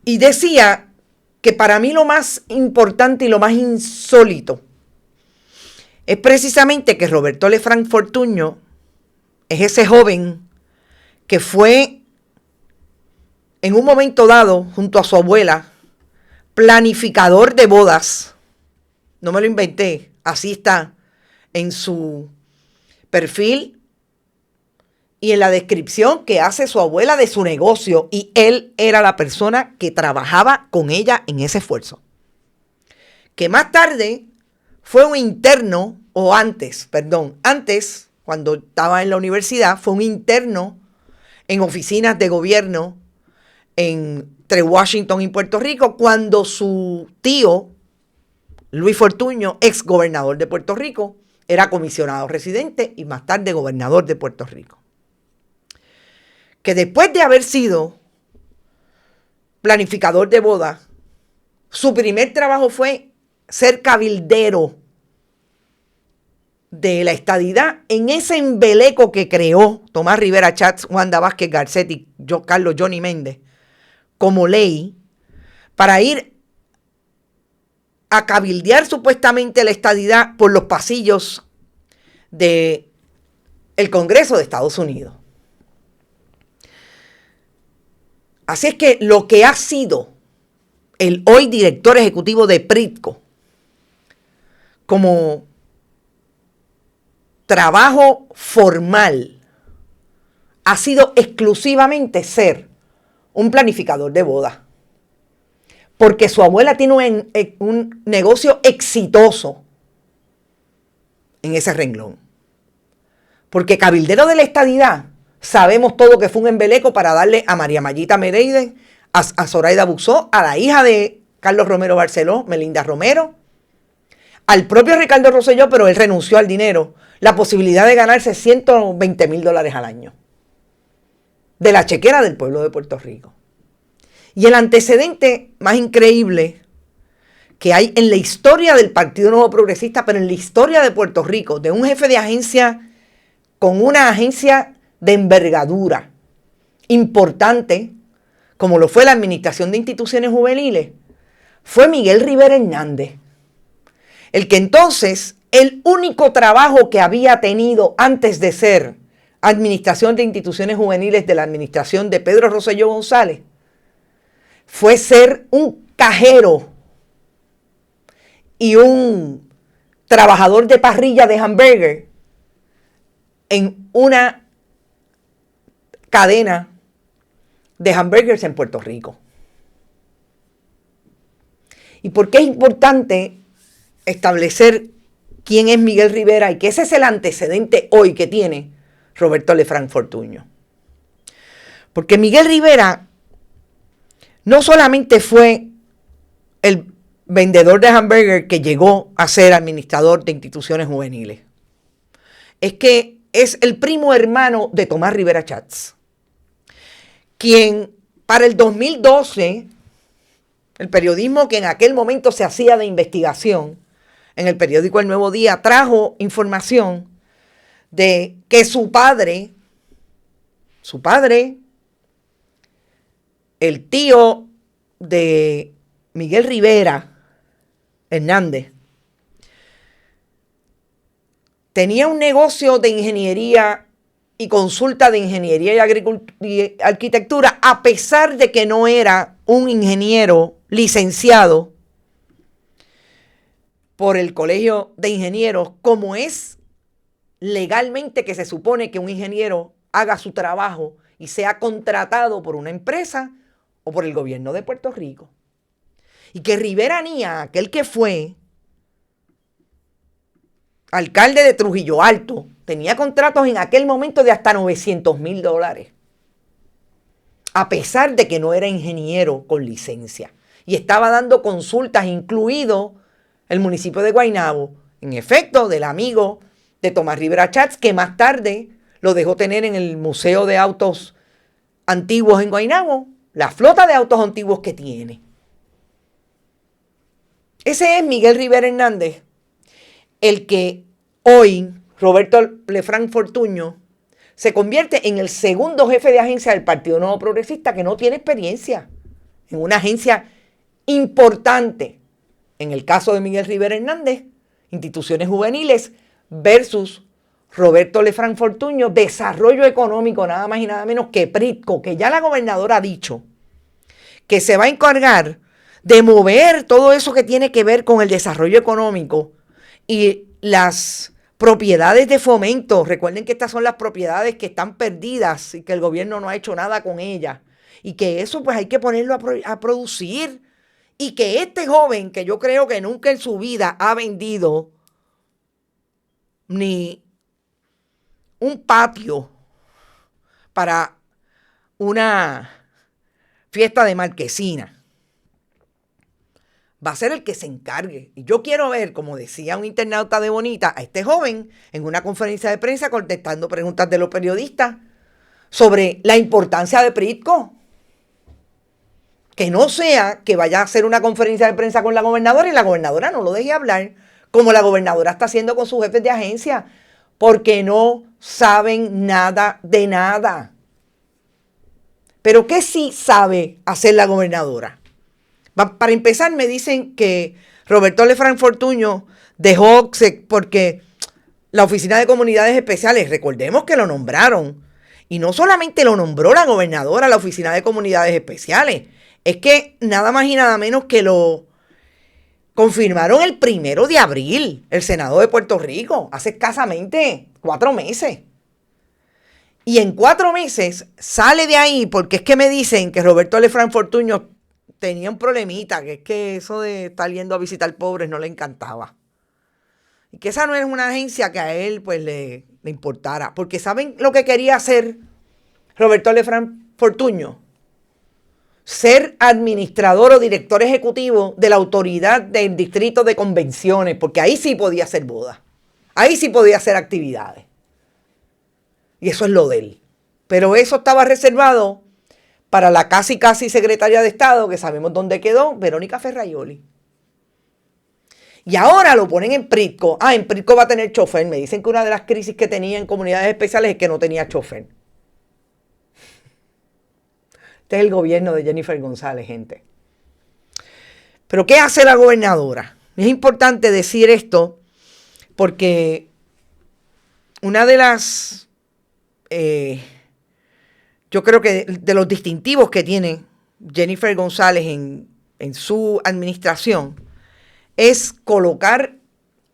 Y decía que para mí lo más importante y lo más insólito es precisamente que Roberto Lefranc Fortuño es ese joven que fue en un momento dado, junto a su abuela, planificador de bodas. No me lo inventé, así está en su perfil y en la descripción que hace su abuela de su negocio, y él era la persona que trabajaba con ella en ese esfuerzo. Que más tarde fue un interno, antes, cuando estaba en la universidad, fue un interno en oficinas de gobierno entre Washington y Puerto Rico, cuando su tío, Luis Fortuño, ex gobernador de Puerto Rico, era comisionado residente y más tarde gobernador de Puerto Rico. Que después de haber sido planificador de bodas, su primer trabajo fue ser cabildero de la estadidad en ese embeleco que creó Tomás Rivera Chats, Wanda Vázquez Garcet y Carlos Johnny Méndez como ley para ir a cabildear supuestamente la estadidad por los pasillos del Congreso de Estados Unidos. Así es que lo que ha sido el hoy director ejecutivo de PRITCO como trabajo formal ha sido exclusivamente ser un planificador de bodas. Porque su abuela tiene un negocio exitoso en ese renglón. Porque cabildero de la estadidad, sabemos todo que fue un embeleco para darle a María Mayita Mereide, a Zoraida Buxó, a la hija de Carlos Romero Barceló, Melinda Romero, al propio Ricardo Rosselló, pero él renunció al dinero, la posibilidad de ganarse $120,000 al año de la chequera del pueblo de Puerto Rico. Y el antecedente más increíble que hay en la historia del Partido Nuevo Progresista, pero en la historia de Puerto Rico, de un jefe de agencia con una agencia de envergadura importante, como lo fue la Administración de Instituciones Juveniles, fue Miguel Rivera Hernández. El que entonces, el único trabajo que había tenido antes de ser Administración de Instituciones Juveniles de la administración de Pedro Rosselló González, fue ser un cajero y un trabajador de parrilla de hamburger en una cadena de hamburgers en Puerto Rico. ¿Y por qué es importante establecer quién es Miguel Rivera y que ese es el antecedente hoy que tiene Roberto Lefranc Fortuño? Porque Miguel Rivera no solamente fue el vendedor de hamburger que llegó a ser administrador de instituciones juveniles, es que es el primo hermano de Tomás Rivera Chats, quien para el 2012, el periodismo que en aquel momento se hacía de investigación, en el periódico El Nuevo Día, trajo información de que su padre, el tío de Miguel Rivera Hernández, tenía un negocio de ingeniería y consulta de ingeniería y arquitectura, a pesar de que no era un ingeniero licenciado por el Colegio de Ingenieros, como es legalmente que se supone que un ingeniero haga su trabajo y sea contratado por una empresa o por el gobierno de Puerto Rico. Y que Rivera Nía, aquel que fue alcalde de Trujillo Alto, tenía contratos en aquel momento de hasta $900,000, a pesar de que no era ingeniero con licencia. Y estaba dando consultas, incluido el municipio de Guaynabo, en efecto, del amigo de Tomás Rivera Chats, que más tarde lo dejó tener en el Museo de Autos Antiguos en Guaynabo, la flota de autos antiguos que tiene. Ese es Miguel Rivera Hernández, el que hoy Roberto Lefranc Fortuño se convierte en el segundo jefe de agencia del Partido Nuevo Progresista que no tiene experiencia en una agencia importante. En el caso de Miguel Rivera Hernández, instituciones juveniles versus Roberto Lefranc Fortuño, desarrollo económico, nada más y nada menos que PRITCO, que ya la gobernadora ha dicho que se va a encargar de mover todo eso que tiene que ver con el desarrollo económico y las propiedades de fomento. Recuerden que estas son las propiedades que están perdidas y que el gobierno no ha hecho nada con ellas. Y que eso pues hay que ponerlo a producir. Y que este joven, que yo creo que nunca en su vida ha vendido ni un patio para una fiesta de marquesina, va a ser el que se encargue. Y yo quiero ver, como decía un internauta de Bonita, a este joven en una conferencia de prensa contestando preguntas de los periodistas sobre la importancia de Pritco. Que no sea que vaya a hacer una conferencia de prensa con la gobernadora y la gobernadora no lo deje hablar, como la gobernadora está haciendo con sus jefes de agencia, porque no saben nada de nada. Pero ¿qué sí sabe hacer la gobernadora? Para empezar, me dicen que Roberto Lefranc Fortuño dejó, porque la Oficina de Comunidades Especiales, recordemos que lo nombraron, y no solamente lo nombró la gobernadora, la Oficina de Comunidades Especiales, es que nada más y nada menos que lo confirmaron el 1 de abril, el Senado de Puerto Rico, hace escasamente 4 meses. Y en 4 meses sale de ahí, porque es que me dicen que Roberto Lefranc Fortuño tenía un problemita, que es que eso de estar yendo a visitar pobres no le encantaba. Y que esa no es una agencia que a él pues le importara. Porque ¿saben lo que quería hacer Roberto Lefranc Fortuño? Ser administrador o director ejecutivo de la autoridad del distrito de convenciones, porque ahí sí podía hacer bodas. Ahí sí podía hacer actividades. Y eso es lo de él. Pero eso estaba reservado para la casi secretaria de Estado, que sabemos dónde quedó, Verónica Ferraioli. Y ahora lo ponen en Pritco. En Pritco va a tener chofer. Me dicen que una de las crisis que tenía en comunidades especiales es que no tenía chofer. Este es el gobierno de Jennifer González, gente. Pero ¿qué hace la gobernadora? Es importante decir esto porque una de las... yo creo que de los distintivos que tiene Jennifer González en su administración es colocar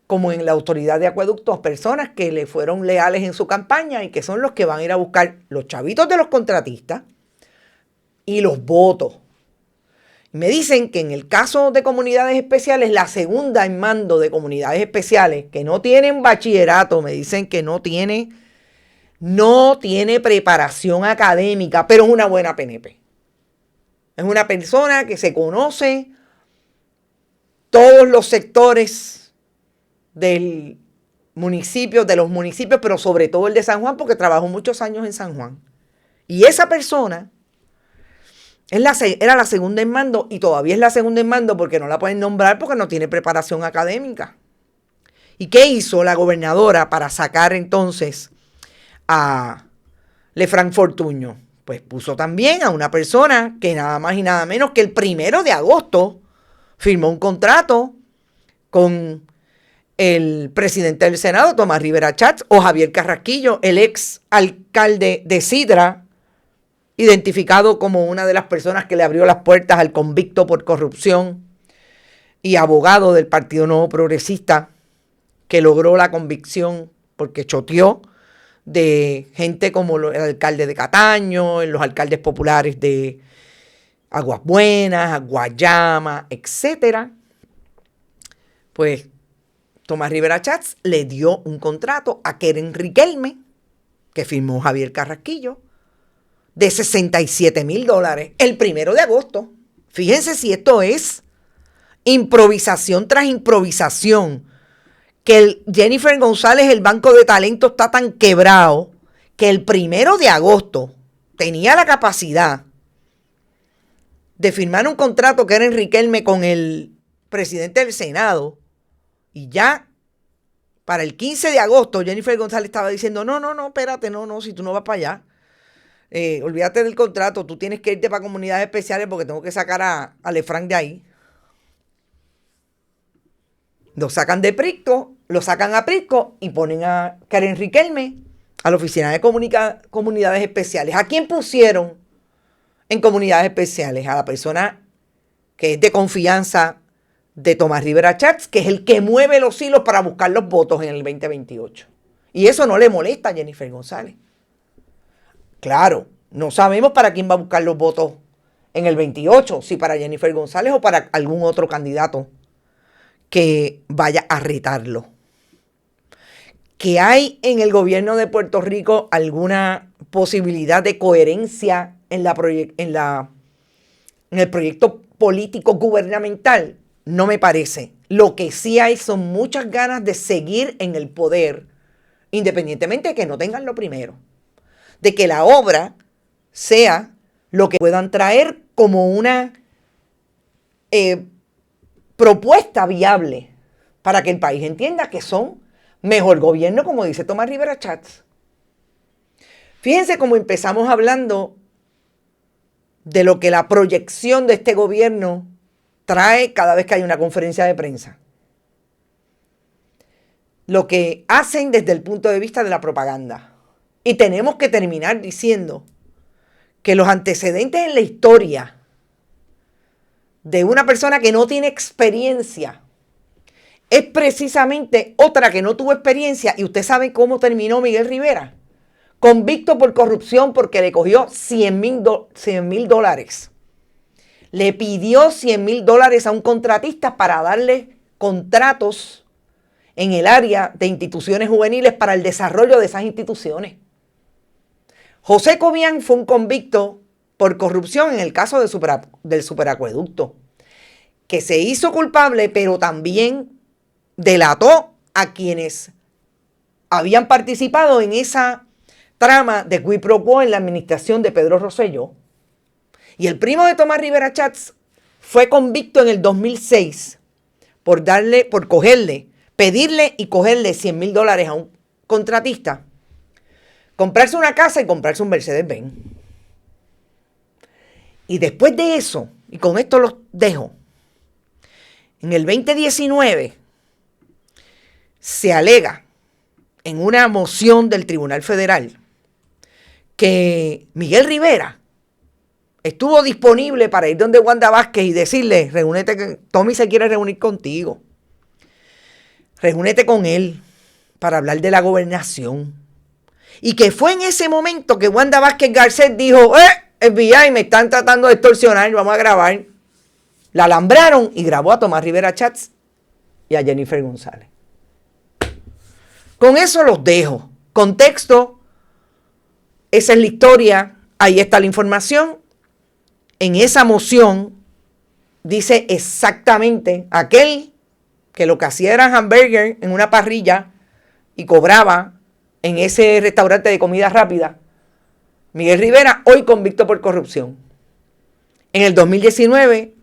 como en la autoridad de acueductos personas que le fueron leales en su campaña y que son los que van a ir a buscar los chavitos de los contratistas y los votos. Me dicen que en el caso de comunidades especiales, la segunda en mando de comunidades especiales, que no tienen bachillerato, me dicen que no tiene preparación académica, pero es una buena PNP. Es una persona que se conoce todos los sectores del municipio, de los municipios, pero sobre todo el de San Juan, porque trabajó muchos años en San Juan. Y esa persona era la segunda en mando y todavía es la segunda en mando porque no la pueden nombrar porque no tiene preparación académica. ¿Y qué hizo la gobernadora para sacar entonces a Lefranc Fortuño? Pues puso también a una persona que nada más y nada menos que el 1 de agosto firmó un contrato con el presidente del Senado, Tomás Rivera Chatz, o Javier Carrasquillo, el ex alcalde de Sidra, identificado como una de las personas que le abrió las puertas al convicto por corrupción y abogado del Partido Nuevo Progresista, que logró la convicción porque choteó de gente como el alcalde de Cataño, los alcaldes populares de Aguas Buenas, Guayama, etc. Pues Tomás Rivera Chatz le dio un contrato a Keren Riquelme, que firmó Javier Carrasquillo, de $67,000 el 1 de agosto. Fíjense si esto es improvisación tras improvisación, que el Jennifer González, el banco de talento, está tan quebrado que el 1 de agosto tenía la capacidad de firmar un contrato que era Riquelme con el presidente del Senado, y ya para el 15 de agosto Jennifer González estaba diciendo no, espérate, no, si tú no vas para allá, olvídate del contrato, tú tienes que irte para comunidades especiales porque tengo que sacar a Lefranc de ahí. Lo sacan de Pritco, lo sacan a Pritco y ponen a Keren Riquelme a la Oficina de Comunidades Especiales. ¿A quién pusieron en Comunidades Especiales? A la persona que es de confianza de Tomás Rivera Chats, que es el que mueve los hilos para buscar los votos en el 2028. Y eso no le molesta a Jennifer González. Claro, no sabemos para quién va a buscar los votos en el 28, si para Jennifer González o para algún otro candidato que vaya a retarlo. ¿Que hay en el gobierno de Puerto Rico alguna posibilidad de coherencia en el proyecto político gubernamental? No me parece. Lo que sí hay son muchas ganas de seguir en el poder, independientemente de que no tengan lo primero. De que la obra sea lo que puedan traer como una propuesta viable para que el país entienda que son mejor gobierno, como dice Tomás Rivera Chats. Fíjense cómo empezamos hablando de lo que la proyección de este gobierno trae cada vez que hay una conferencia de prensa. Lo que hacen desde el punto de vista de la propaganda. Y tenemos que terminar diciendo que los antecedentes en la historia de una persona que no tiene experiencia es precisamente otra que no tuvo experiencia. Y usted sabe cómo terminó Miguel Rivera. Convicto por corrupción porque le cogió $100,000. Le pidió $100,000 a un contratista para darle contratos en el área de instituciones juveniles para el desarrollo de esas instituciones. José Cobian fue un convicto por corrupción en el caso del superacueducto, que se hizo culpable, pero también delató a quienes habían participado en esa trama de quid pro quo en la administración de Pedro Rosselló. Y el primo de Tomás Rivera Chats fue convicto en el 2006 por pedirle y cogerle $100,000 a un contratista, comprarse una casa y comprarse un Mercedes-Benz. Y después de eso, y con esto los dejo, en el 2019 se alega en una moción del Tribunal Federal que Miguel Rivera estuvo disponible para ir donde Wanda Vázquez y decirle, reúnete, que Tommy se quiere reunir contigo. Reúnete con él para hablar de la gobernación. Y que fue en ese momento que Wanda Vázquez Garcet dijo, FBI, me están tratando de extorsionar, vamos a grabar. La alambraron y grabó a Tomás Rivera Chats y a Jennifer González. Con eso los dejo. Contexto, esa es la historia, ahí está la información. En esa moción dice exactamente aquel que lo que hacía era hamburger en una parrilla y cobraba en ese restaurante de comida rápida. Miguel Rivera, hoy convicto por corrupción. En el 2019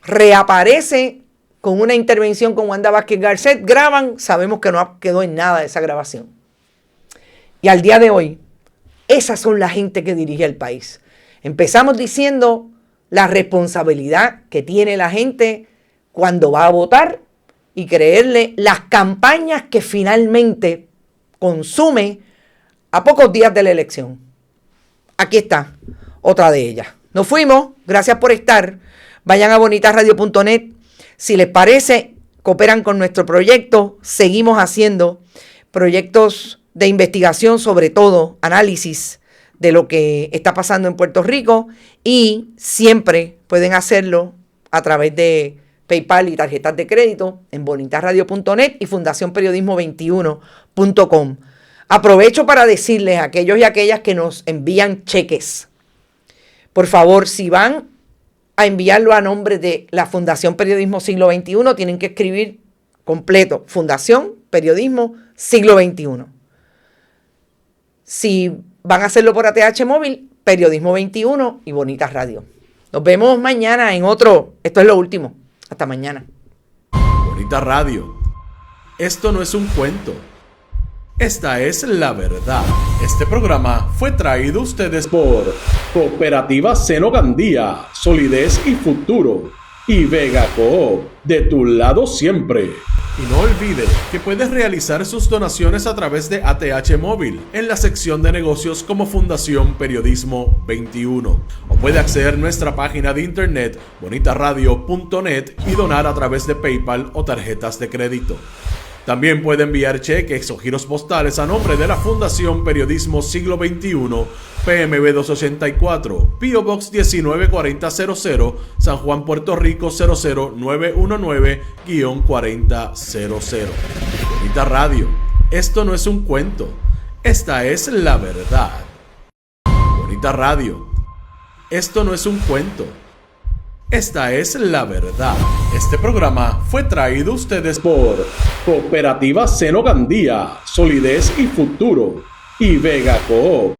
reaparece con una intervención con Wanda Vázquez Garcet. Graban, sabemos que no quedó en nada de esa grabación. Y al día de hoy, esas son la gente que dirige el país. Empezamos diciendo la responsabilidad que tiene la gente cuando va a votar y creerle las campañas que finalmente consume a pocos días de la elección. Aquí está otra de ellas. Nos fuimos. Gracias por estar. Vayan a bonitasradio.net. Si les parece, cooperan con nuestro proyecto. Seguimos haciendo proyectos de investigación, sobre todo análisis de lo que está pasando en Puerto Rico, y siempre pueden hacerlo a través de PayPal y tarjetas de crédito en bonitasradio.net y fundacionperiodismo21.com. Aprovecho para decirles a aquellos y aquellas que nos envían cheques, por favor, si van a enviarlo a nombre de la Fundación Periodismo Siglo XXI, tienen que escribir completo, Fundación Periodismo Siglo XXI. Si van a hacerlo por ATH Móvil, Periodismo 21 y Bonitas Radio. Nos vemos mañana en otro. Esto es lo último. Hasta mañana. Bonita Radio. Esto no es un cuento. Esta es la verdad. Este programa fue traído a ustedes por Cooperativa Seno Gandía, Solidez y Futuro, y Vega Coop, de tu lado siempre. Y no olvide que puede realizar sus donaciones a través de ATH Móvil en la sección de negocios como Fundación Periodismo 21. O puede acceder a nuestra página de internet bonitaradio.net y donar a través de PayPal o tarjetas de crédito. También puede enviar cheques o giros postales a nombre de la Fundación Periodismo Siglo XXI, PMB 284, P.O. Box 194000, San Juan, Puerto Rico 00919-4000. Bonita Radio, esto no es un cuento, esta es la verdad. Bonita Radio, esto no es un cuento, esta es la verdad. Este programa fue traído a ustedes por Cooperativa Seno Gandía, Solidez y Futuro y Vega Coop.